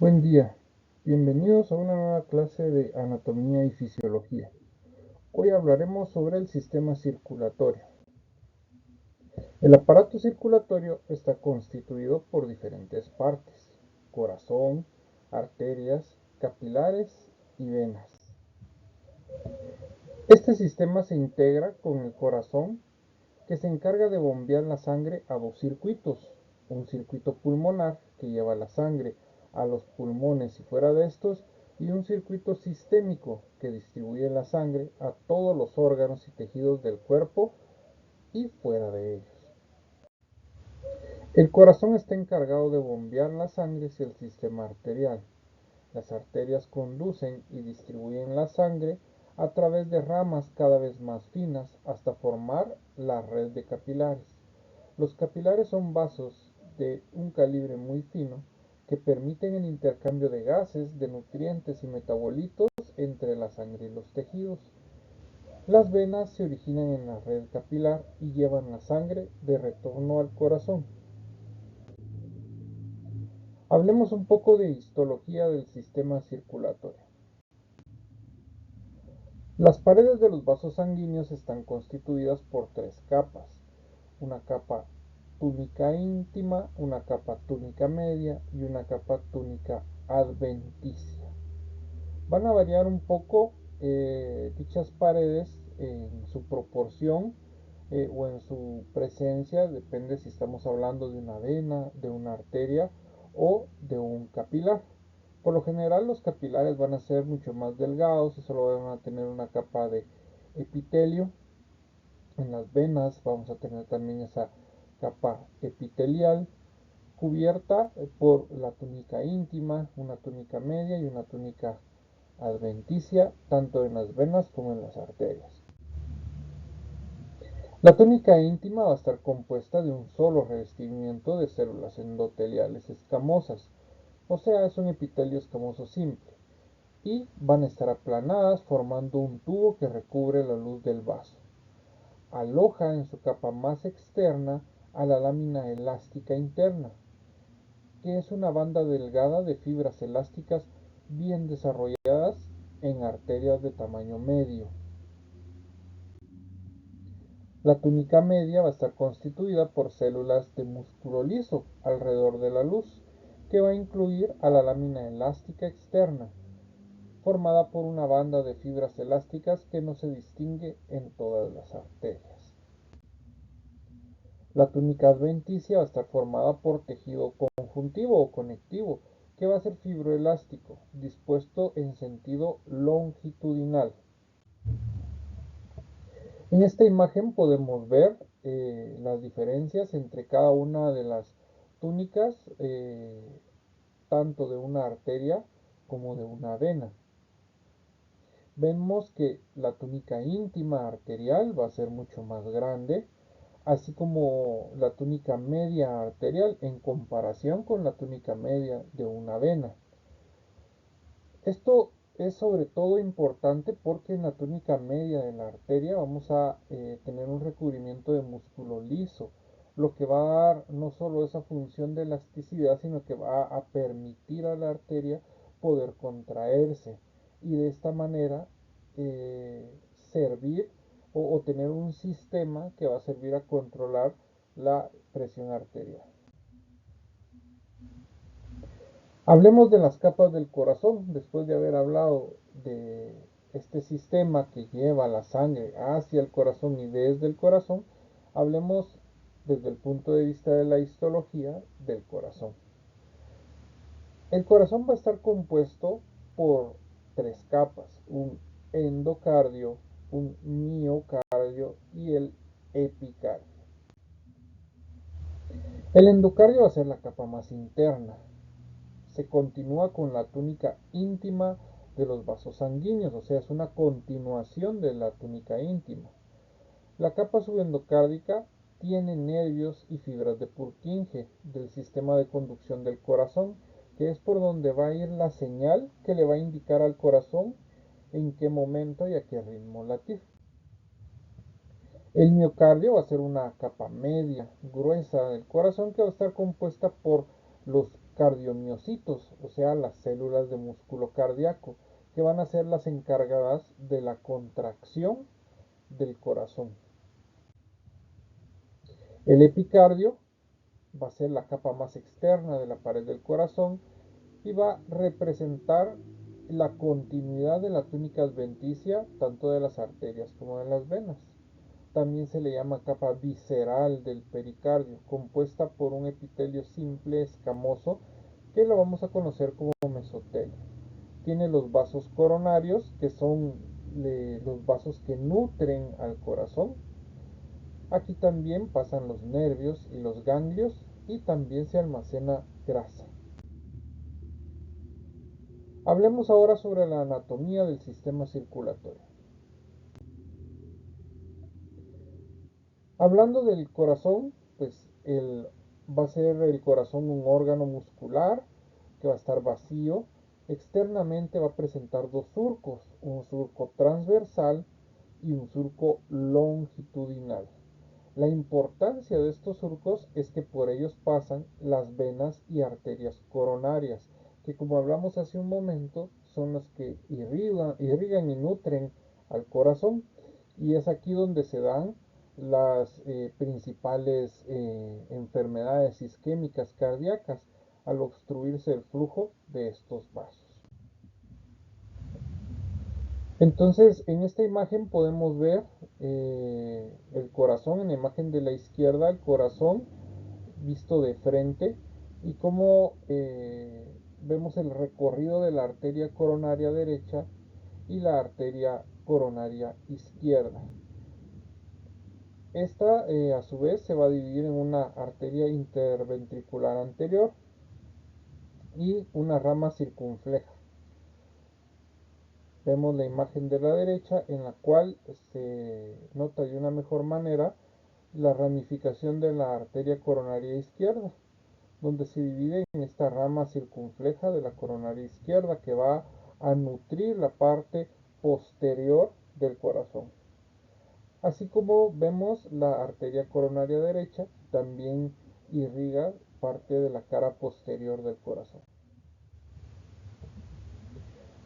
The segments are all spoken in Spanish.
Buen día, bienvenidos a una nueva clase de anatomía y fisiología. Hoy hablaremos sobre el sistema circulatorio. El aparato circulatorio está constituido por diferentes partes: corazón, arterias, capilares y venas. Este sistema se integra con el corazón, que se encarga de bombear la sangre a dos circuitos: un circuito pulmonar que lleva la sangre a los pulmones y fuera de estos, y un circuito sistémico que distribuye la sangre a todos los órganos y tejidos del cuerpo y fuera de ellos. El corazón está encargado de bombear la sangre hacia el sistema arterial. Las arterias conducen y distribuyen la sangre a través de ramas cada vez más finas hasta formar la red de capilares. Los capilares son vasos de un calibre muy fino que permiten el intercambio de gases, de nutrientes y metabolitos entre la sangre y los tejidos. Las venas se originan en la red capilar y llevan la sangre de retorno al corazón. Hablemos un poco de histología del sistema circulatorio. Las paredes de los vasos sanguíneos están constituidas por tres capas: una capa túnica íntima, una capa túnica media y una capa túnica adventicia. Van a variar un poco dichas paredes en su proporción o en su presencia, depende si estamos hablando de una vena, de una arteria o de un capilar. Por lo general los capilares van a ser mucho más delgados y solo van a tener una capa de epitelio. En las venas vamos a tener también esa capa epitelial cubierta por la túnica íntima, una túnica media y una túnica adventicia, tanto en las venas como en las arterias. La túnica íntima va a estar compuesta de un solo revestimiento de células endoteliales escamosas, o sea, es un epitelio escamoso simple, y van a estar aplanadas formando un tubo que recubre la luz del vaso. Aloja en su capa más externa a la lámina elástica interna, que es una banda delgada de fibras elásticas bien desarrolladas en arterias de tamaño medio. La túnica media va a estar constituida por células de músculo liso alrededor de la luz, que va a incluir a la lámina elástica externa, formada por una banda de fibras elásticas que no se distingue en todas las arterias. La túnica adventicia va a estar formada por tejido conjuntivo o conectivo, que va a ser fibroelástico, dispuesto en sentido longitudinal. En esta imagen podemos ver las diferencias entre cada una de las túnicas, tanto de una arteria como de una vena. Vemos que la túnica íntima arterial va a ser mucho más grande, así como la túnica media arterial en comparación con la túnica media de una vena. Esto es sobre todo importante porque en la túnica media de la arteria vamos a tener un recubrimiento de músculo liso, lo que va a dar no solo esa función de elasticidad, sino que va a permitir a la arteria poder contraerse y de esta manera servir o tener un sistema que va a servir a controlar la presión arterial. Hablemos de las capas del corazón. Después de haber hablado de este sistema que lleva la sangre hacia el corazón y desde el corazón, hablemos desde el punto de vista de la histología del corazón. El corazón va a estar compuesto por tres capas: un endocardio, un miocardio y el epicardio. El endocardio va a ser la capa más interna. Se continúa con la túnica íntima de los vasos sanguíneos, o sea, es una continuación de la túnica íntima. La capa subendocárdica tiene nervios y fibras de Purkinje del sistema de conducción del corazón, que es por donde va a ir la señal que le va a indicar al corazón en qué momento y a qué ritmo latir. El miocardio va a ser una capa media, gruesa del corazón, que va a estar compuesta por los cardiomiocitos, o sea, las células de músculo cardíaco, que van a ser las encargadas de la contracción del corazón. El epicardio va a ser la capa más externa de la pared del corazón y va a representar la continuidad de la túnica adventicia, tanto de las arterias como de las venas. También se le llama capa visceral del pericardio, compuesta por un epitelio simple escamoso que lo vamos a conocer como mesotelio. Tiene los vasos coronarios, que son los vasos que nutren al corazón. Aquí también pasan los nervios y los ganglios y también se almacena grasa. Hablemos ahora sobre la anatomía del sistema circulatorio. Hablando del corazón, pues va a ser el corazón un órgano muscular que va a estar vacío. Externamente va a presentar dos surcos, un surco transversal y un surco longitudinal. La importancia de estos surcos es que por ellos pasan las venas y arterias coronarias, que como hablamos hace un momento, son las que irrigan y nutren al corazón. Y es aquí donde se dan las principales enfermedades isquémicas cardíacas al obstruirse el flujo de estos vasos. Entonces, en esta imagen podemos ver el corazón, en la imagen de la izquierda, el corazón visto de frente y cómo vemos el recorrido de la arteria coronaria derecha y la arteria coronaria izquierda. Esta a su vez se va a dividir en una arteria interventricular anterior y una rama circunfleja. Vemos la imagen de la derecha en la cual se nota de una mejor manera la ramificación de la arteria coronaria izquierda, donde se divide en esta rama circunfleja de la coronaria izquierda que va a nutrir la parte posterior del corazón. Así como vemos la arteria coronaria derecha también irriga parte de la cara posterior del corazón.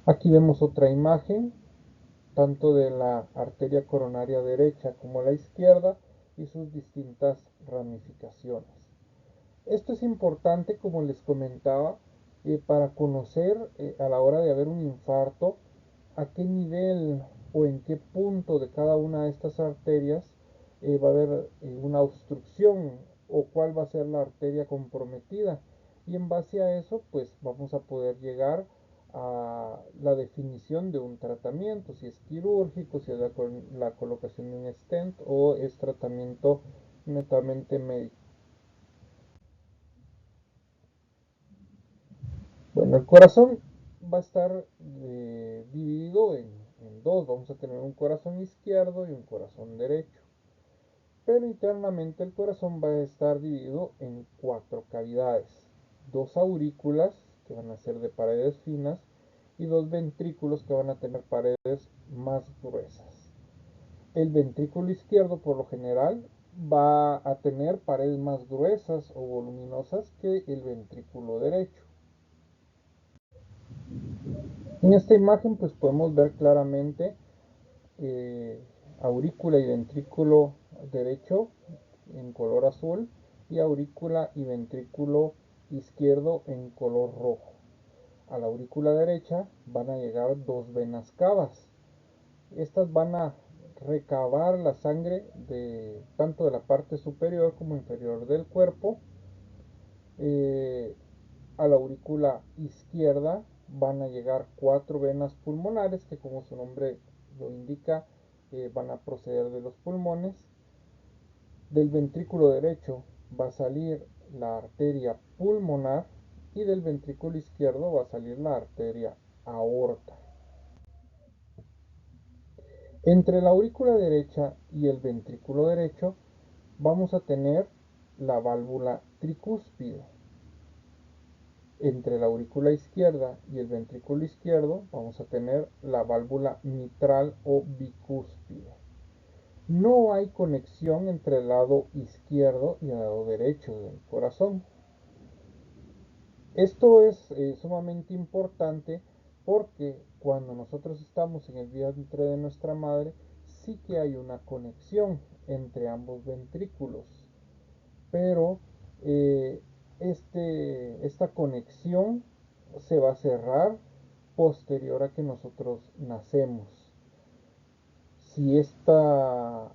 Aquí vemos otra imagen tanto de la arteria coronaria derecha como la izquierda y sus distintas ramificaciones. Esto es importante, como les comentaba, para conocer a la hora de haber un infarto a qué nivel o en qué punto de cada una de estas arterias va a haber una obstrucción o cuál va a ser la arteria comprometida. Y en base a eso, pues vamos a poder llegar a la definición de un tratamiento, si es quirúrgico, si es la colocación de un stent o es tratamiento netamente médico. Bueno, el corazón va a estar dividido en dos. Vamos a tener un corazón izquierdo y un corazón derecho. Pero internamente el corazón va a estar dividido en cuatro cavidades. Dos aurículas, que van a ser de paredes finas, y dos ventrículos que van a tener paredes más gruesas. El ventrículo izquierdo, por lo general, va a tener paredes más gruesas o voluminosas que el ventrículo derecho. En esta imagen pues podemos ver claramente eh, aurícula y ventrículo derecho en color azul y aurícula y ventrículo izquierdo en color rojo. A la aurícula derecha van a llegar dos venas cavas. Estas van a recabar la sangre tanto de la parte superior como inferior del cuerpo. A la aurícula izquierda van a llegar cuatro venas pulmonares que, como su nombre lo indica, van a proceder de los pulmones. Del ventrículo derecho va a salir la arteria pulmonar y del ventrículo izquierdo va a salir la arteria aorta. Entre la aurícula derecha y el ventrículo derecho vamos a tener la válvula tricúspide. Entre la aurícula izquierda y el ventrículo izquierdo vamos a tener la válvula mitral o bicúspide. No hay conexión entre el lado izquierdo y el lado derecho del corazón. Esto es sumamente importante porque cuando nosotros estamos en el vientre de nuestra madre, sí que hay una conexión entre ambos ventrículos, pero eh, esta conexión se va a cerrar posterior a que nosotros nacemos. Si esta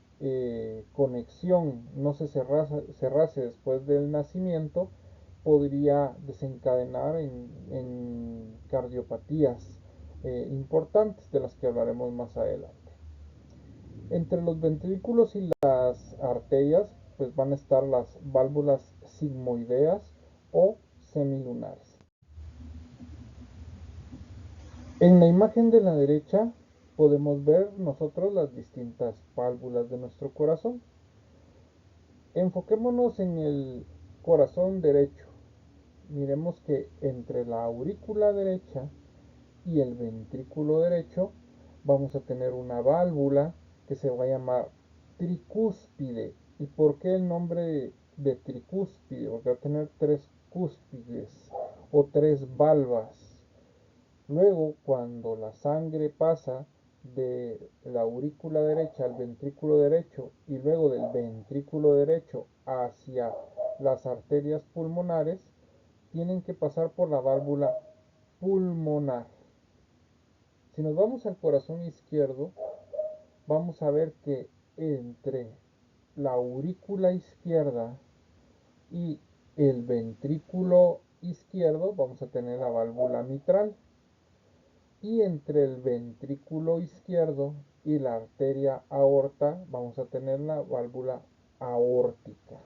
conexión no se cerrase después del nacimiento, podría desencadenar en cardiopatías importantes de las que hablaremos más adelante. Entre los ventrículos y las arterias pues van a estar las válvulas sigmoideas o semilunares. En la imagen de la derecha podemos ver nosotros las distintas válvulas de nuestro corazón. Enfoquémonos en el corazón derecho. Miremos que entre la aurícula derecha y el ventrículo derecho vamos a tener una válvula que se va a llamar tricúspide. ¿Y por qué el nombre de tricúspide? Porque va a tener tres cúspides o tres valvas. Luego, cuando la sangre pasa de la aurícula derecha al ventrículo derecho y luego del ventrículo derecho hacia las arterias pulmonares, tienen que pasar por la válvula pulmonar. Si nos vamos al corazón izquierdo, vamos a ver que entre la aurícula izquierda y el ventrículo izquierdo vamos a tener la válvula mitral. Y entre el ventrículo izquierdo y la arteria aorta vamos a tener la válvula aórtica.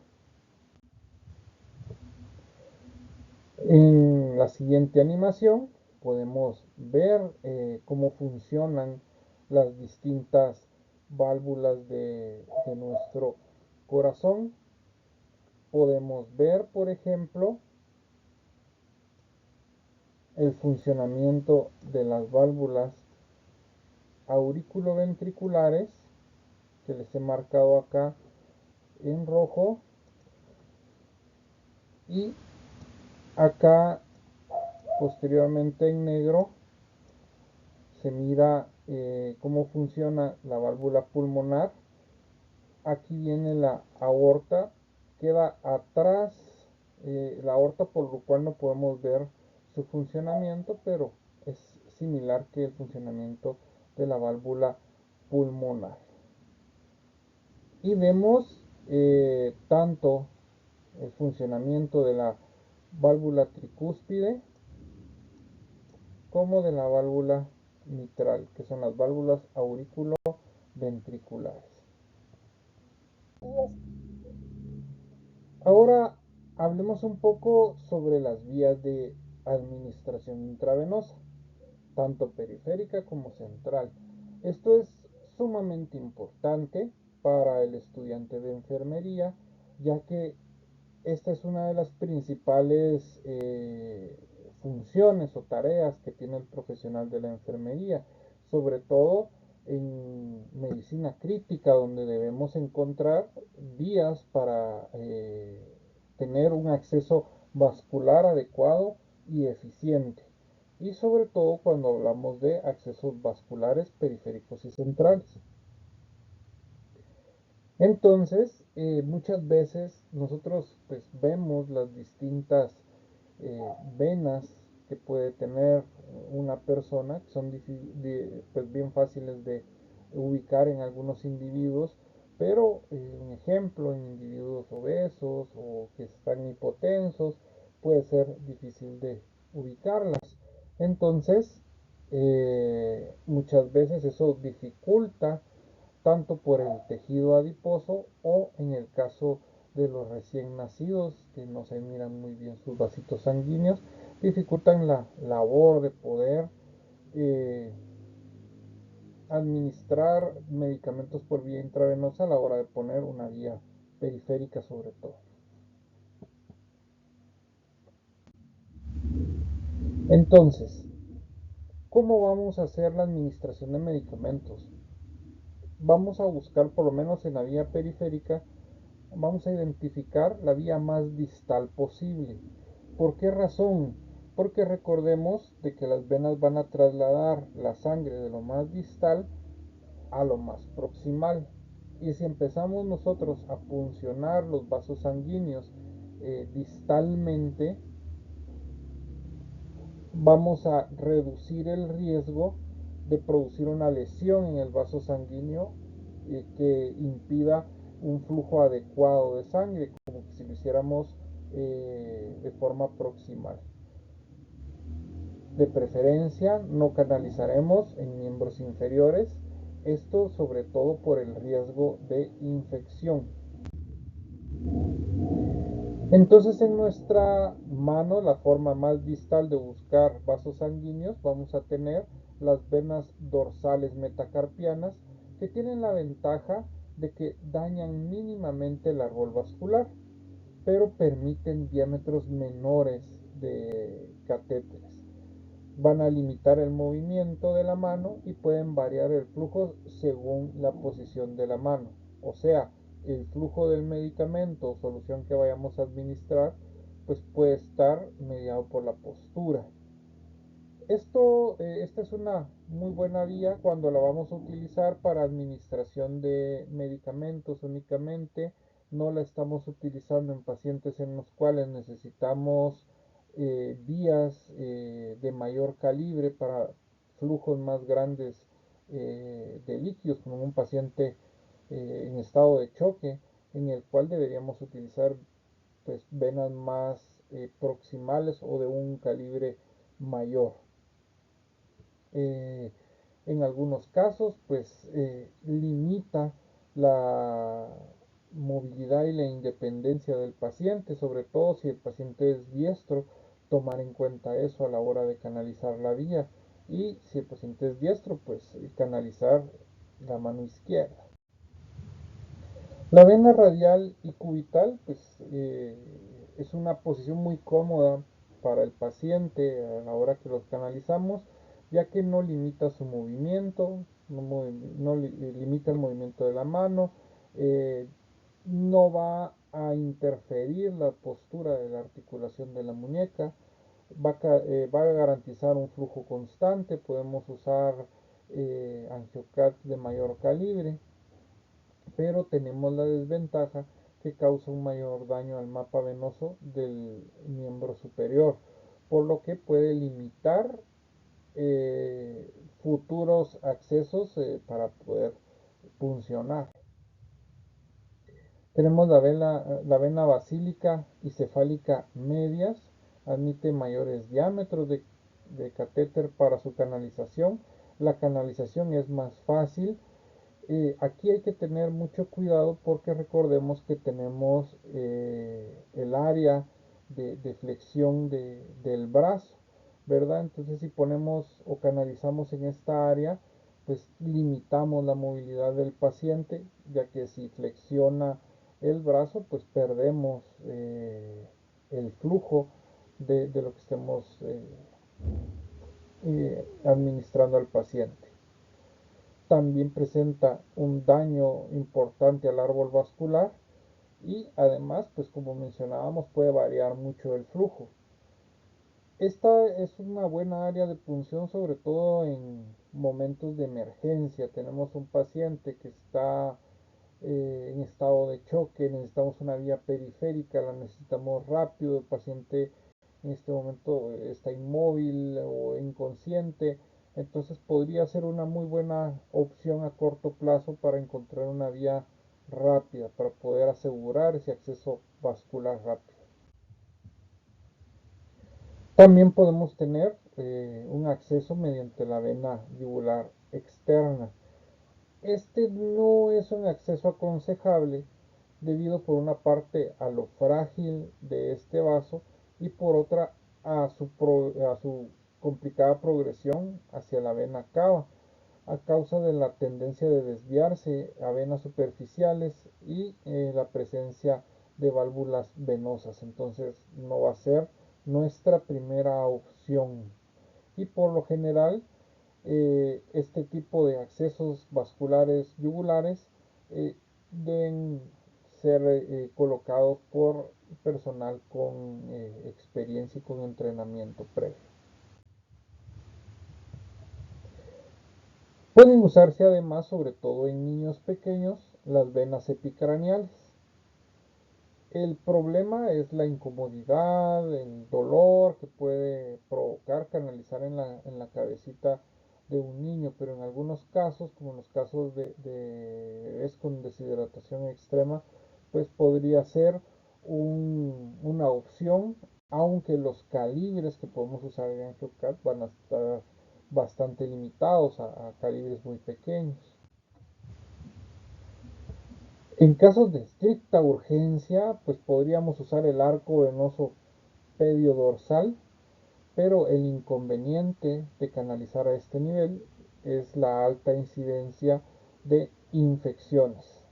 En la siguiente animación podemos ver cómo funcionan las distintas válvulas de nuestro corazón. Podemos ver, por ejemplo, el funcionamiento de las válvulas auriculoventriculares, que les he marcado acá en rojo, y acá posteriormente en negro se mira cómo funciona la válvula pulmonar. Aquí viene la aorta, queda atrás la aorta, por lo cual no podemos ver su funcionamiento, pero es similar que el funcionamiento de la válvula pulmonar. Y vemos tanto el funcionamiento de la válvula tricúspide como de la válvula mitral, que son las válvulas auriculoventriculares. Ahora hablemos un poco sobre las vías de administración intravenosa, tanto periférica como central. Esto es sumamente importante para el estudiante de enfermería, ya que esta es una de las principales funciones o tareas que tiene el profesional de la enfermería, sobre todo en medicina crítica, donde debemos encontrar vías para tener un acceso vascular adecuado y eficiente. Y sobre todo cuando hablamos de accesos vasculares periféricos y centrales. Entonces, muchas veces nosotros pues vemos las distintas venas que puede tener una persona, que son pues bien fáciles de ubicar en algunos individuos, pero un ejemplo en individuos obesos o que están hipotensos puede ser difícil de ubicarlas. Entonces, muchas veces eso dificulta tanto por el tejido adiposo o en el caso de los recién nacidos que no se miran muy bien sus vasitos sanguíneos, dificultan la labor de poder eh, administrar medicamentos por vía intravenosa a la hora de poner una vía periférica sobre todo. Entonces, ¿cómo vamos a hacer la administración de medicamentos? Vamos a buscar, por lo menos en la vía periférica, vamos a identificar la vía más distal posible. ¿Por qué razón? porque recordemos de que las venas van a trasladar la sangre de lo más distal a lo más proximal. Y si empezamos nosotros a puncionar los vasos sanguíneos distalmente, vamos a reducir el riesgo de producir una lesión en el vaso sanguíneo que impida un flujo adecuado de sangre, como si lo hiciéramos de forma proximal. De preferencia no canalizaremos en miembros inferiores, esto sobre todo por el riesgo de infección. Entonces en nuestra mano, la forma más distal de buscar vasos sanguíneos, vamos a tener las venas dorsales metacarpianas, que tienen la ventaja de que dañan mínimamente el árbol vascular, pero permiten diámetros menores de catéteres. Van a limitar el movimiento de la mano y pueden variar el flujo según la posición de la mano. O sea, el flujo del medicamento o solución que vayamos a administrar pues puede estar mediado por la postura. Esta es una muy buena vía cuando la vamos a utilizar para administración de medicamentos únicamente. No la estamos utilizando en pacientes en los cuales necesitamos vías de mayor calibre para flujos más grandes de líquidos, como un paciente en estado de choque, en el cual deberíamos utilizar pues, venas más proximales o de un calibre mayor. Eh, en algunos casos, pues limita la movilidad y la independencia del paciente, sobre todo si el paciente es diestro, tomar en cuenta eso a la hora de canalizar la vía, y si el paciente es diestro, pues canalizar la mano izquierda. La vena radial y cubital, pues es una posición muy cómoda para el paciente a la hora que los canalizamos, ya que no limita su movimiento, no limita el movimiento de la mano, eh, no va a interferir la postura de la articulación de la muñeca, va a garantizar un flujo constante, podemos usar angiocats de mayor calibre, pero tenemos la desventaja que causa un mayor daño al mapa venoso del miembro superior, por lo que puede limitar futuros accesos para poder funcionar. Tenemos la vena basílica y cefálica medias, admite mayores diámetros de catéter para su canalización. La canalización es más fácil. Aquí hay que tener mucho cuidado porque recordemos que tenemos el área de flexión del brazo, ¿verdad? Entonces si ponemos o canalizamos en esta área, pues limitamos la movilidad del paciente, ya que si flexiona el brazo, pues perdemos el flujo de lo que estemos administrando al paciente. También presenta un daño importante al árbol vascular y además, pues como mencionábamos, puede variar mucho el flujo. Esta es una buena área de punción, sobre todo en momentos de emergencia. Tenemos un paciente que está en estado de choque, necesitamos una vía periférica, la necesitamos rápido, el paciente en este momento está inmóvil o inconsciente, entonces podría ser una muy buena opción a corto plazo para encontrar una vía rápida, para poder asegurar ese acceso vascular rápido. También podemos tener un acceso mediante la vena yugular externa. Este no es un acceso aconsejable debido por una parte a lo frágil de este vaso y por otra a su complicada progresión hacia la vena cava a causa de la tendencia de desviarse a venas superficiales y la presencia de válvulas venosas. Entonces no va a ser nuestra primera opción. Y por lo general este tipo de accesos vasculares yugulares deben ser colocados por personal con experiencia y con entrenamiento previo. Pueden usarse además, sobre todo en niños pequeños, las venas epicraneales. El problema es la incomodidad, el dolor que puede provocar canalizar en la cabecita de un niño, pero en algunos casos, como en los casos de es con deshidratación extrema, pues podría ser una opción, aunque los calibres que podemos usar en AngioCAT van a estar bastante limitados a calibres muy pequeños. En casos de estricta urgencia, pues podríamos usar el arco venoso pediodorsal, pero el inconveniente de canalizar a este nivel es la alta incidencia de infecciones,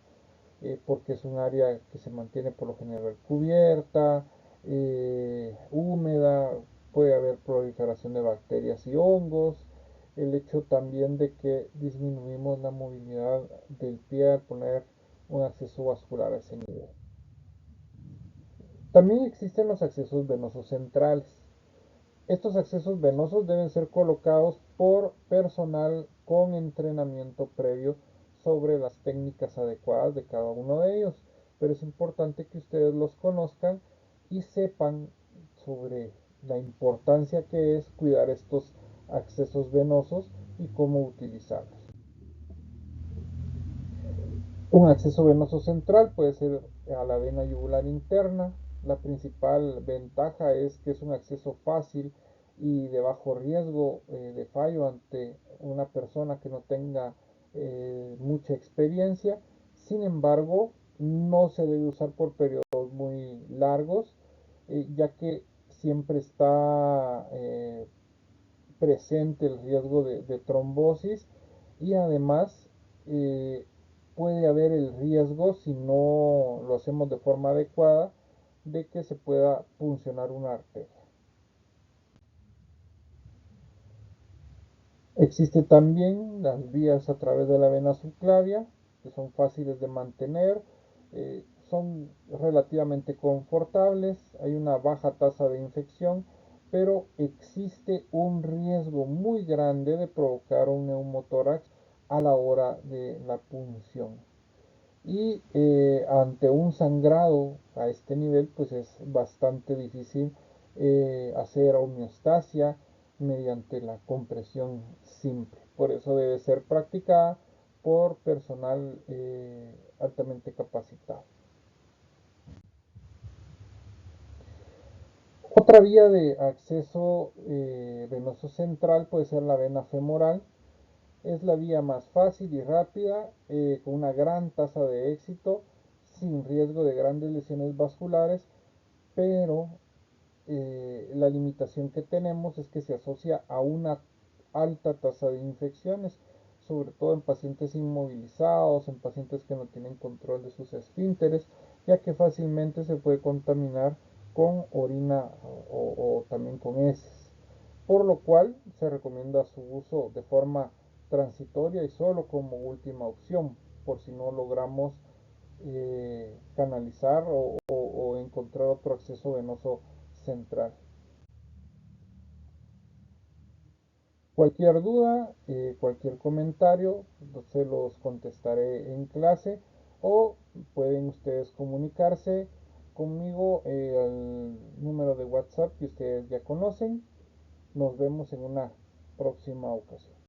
porque es un área que se mantiene por lo general cubierta, húmeda, puede haber proliferación de bacterias y hongos, el hecho también de que disminuimos la movilidad del pie al poner un acceso vascular a ese nivel. También existen los accesos venosos centrales. Estos accesos venosos deben ser colocados por personal con entrenamiento previo sobre las técnicas adecuadas de cada uno de ellos, pero es importante que ustedes los conozcan y sepan sobre la importancia que es cuidar estos accesos venosos y cómo utilizarlos. Un acceso venoso central puede ser a la vena yugular interna. La principal ventaja es que es un acceso fácil y de bajo riesgo de fallo ante una persona que no tenga mucha experiencia. Sin embargo, no se debe usar por periodos muy largos, ya que siempre está presente el riesgo de trombosis y además eh, puede haber el riesgo, si no lo hacemos de forma adecuada, de que se pueda puncionar una arteria. Existe también las vías a través de la vena subclavia, que son fáciles de mantener, son relativamente confortables, hay una baja tasa de infección, pero existe un riesgo muy grande de provocar un neumotórax a la hora de la punción. Y ante un sangrado a este nivel, pues es bastante difícil hacer homeostasia mediante la compresión simple. Por eso debe ser practicada por personal altamente capacitado. Otra vía de acceso venoso central puede ser la vena femoral. Es la vía más fácil y rápida, con una gran tasa de éxito, sin riesgo de grandes lesiones vasculares, pero la limitación que tenemos es que se asocia a una alta tasa de infecciones, sobre todo en pacientes inmovilizados, en pacientes que no tienen control de sus esfínteres, ya que fácilmente se puede contaminar con orina o también con heces, por lo cual se recomienda su uso de forma transitoria y solo como última opción, por si no logramos canalizar o encontrar otro acceso venoso central. Cualquier duda, cualquier comentario, se los contestaré en clase o pueden ustedes comunicarse conmigo al número de WhatsApp que ustedes ya conocen. Nos vemos en una próxima ocasión.